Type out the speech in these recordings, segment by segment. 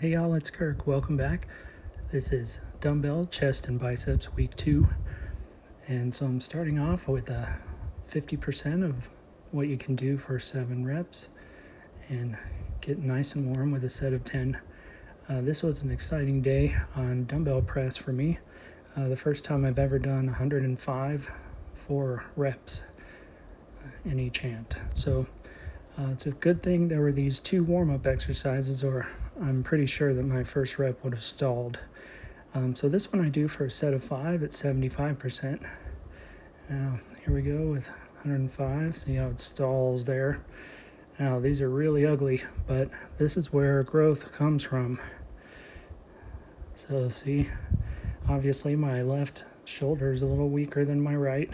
Hey y'all, it's Kirk. Welcome back. This is dumbbell chest and biceps week 2. And so I'm starting off with 50% of what you can do for 7 reps and get nice and warm with a set of 10. This was an exciting day on dumbbell press for me. The first time I've ever done 105 for reps in each hand. So it's a good thing there were these 2 warm-up exercises, or I'm pretty sure that my first rep would have stalled. So this one I do for a set of 5 at 75%. Now here we go with 105. See how it stalls there. Now these are really ugly, but this is where growth comes from. So see, obviously my left shoulder is a little weaker than my right,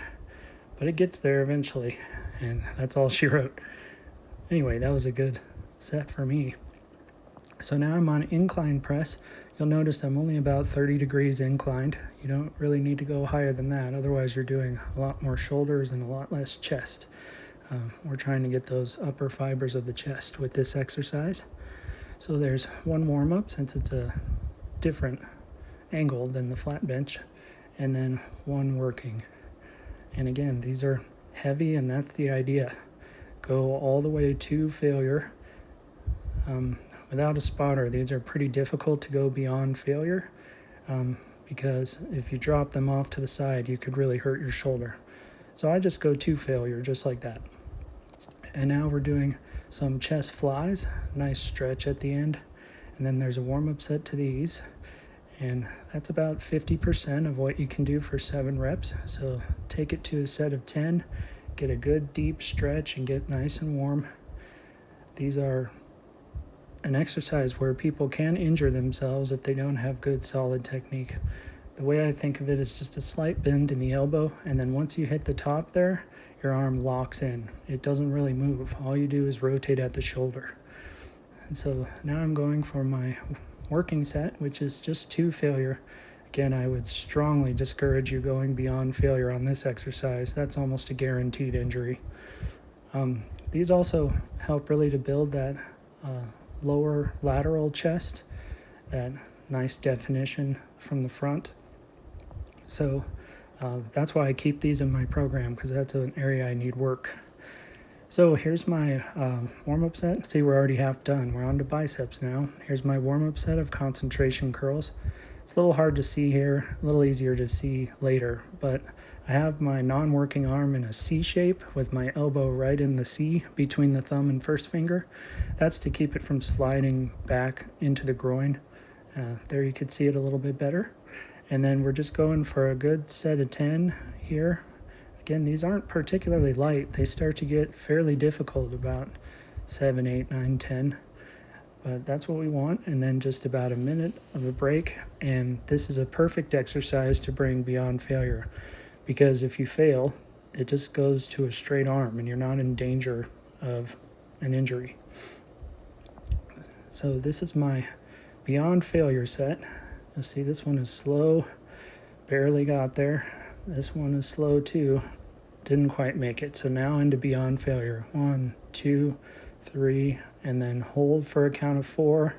but it gets there eventually, and that's all she wrote. Anyway, that was a good set for me. So now I'm on incline press. You'll notice I'm only about 30 degrees inclined. You don't really need to go higher than that. Otherwise, you're doing a lot more shoulders and a lot less chest. We're trying to get those upper fibers of the chest with this exercise. So there's one warm-up, since it's a different angle than the flat bench, and then one working. And again, these are heavy, and that's the idea. Go all the way to failure. Without a spotter, these are pretty difficult to go beyond failure, because if you drop them off to the side, you could really hurt your shoulder. So I just go to failure, just like that. And now we're doing some chest flies, nice stretch at the end, and then there's a warm-up set to these, and that's about 50% of what you can do for 7 reps. So take it to a set of 10, get a good deep stretch, and get nice and warm. These are an exercise where people can injure themselves if they don't have good solid technique. The way I think of it is just a slight bend in the elbow, and then once you hit the top there, your arm locks in. It doesn't really move. All you do is rotate at the shoulder. And so now I'm going for my working set, which is just to failure. Again, I would strongly discourage you going beyond failure on this exercise. That's almost a guaranteed injury. These also help really to build that lower lateral chest, that nice definition from the front. So that's why I keep these in my program, because that's an area I need work. So here's my warm-up set. See, we're already half done. We're on to biceps now. Here's my warm-up set of concentration curls. It's a little hard to see here, a little easier to see later, but I have my non-working arm in a C shape with my elbow right in the C between the thumb and first finger. That's to keep it from sliding back into the groin. There you could see it a little bit better. And then we're just going for a good set of 10 here. Again, these aren't particularly light. They start to get fairly difficult about 7, 8, 9, 10. But that's what we want, and then just about a minute of a break. And this is a perfect exercise to bring beyond failure, because if you fail, it just goes to a straight arm and you're not in danger of an injury. So this is my beyond failure set. You'll see this one is slow, barely got there. This one is slow too, didn't quite make it. So now into beyond failure. 1, 2, 3, and then hold for a count of 4.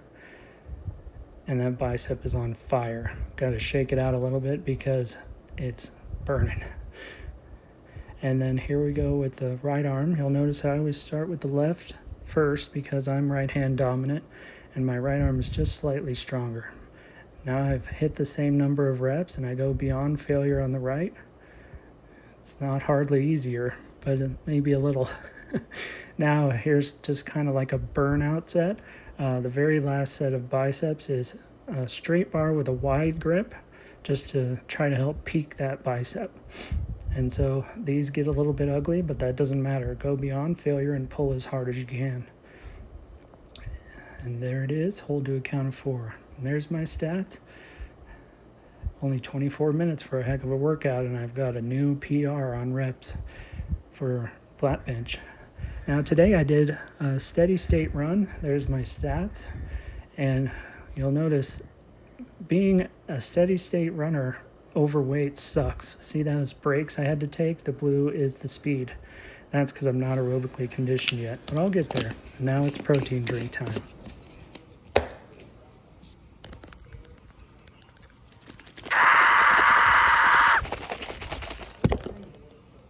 And that bicep is on fire. Got to shake it out a little bit because it's burning. And then here we go with the right arm. You'll notice I always start with the left first because I'm right hand dominant, and my right arm is just slightly stronger. Now I've hit the same number of reps and I go beyond failure on the right. It's not hardly easier, but maybe a little. Now here's just kind of like a burnout set. The very last set of biceps is a straight bar with a wide grip, just to try to help peak that bicep. And so these get a little bit ugly, but that doesn't matter. Go beyond failure and pull as hard as you can. And there it is, hold to a count of 4. And there's my stats. Only 24 minutes for a heck of a workout, and I've got a new PR on reps for flat bench. Now today I did a steady state run. There's my stats. And you'll notice being a steady state runner overweight sucks. See those breaks I had to take? The blue is the speed. That's because I'm not aerobically conditioned yet, but I'll get there. Now it's protein drink time.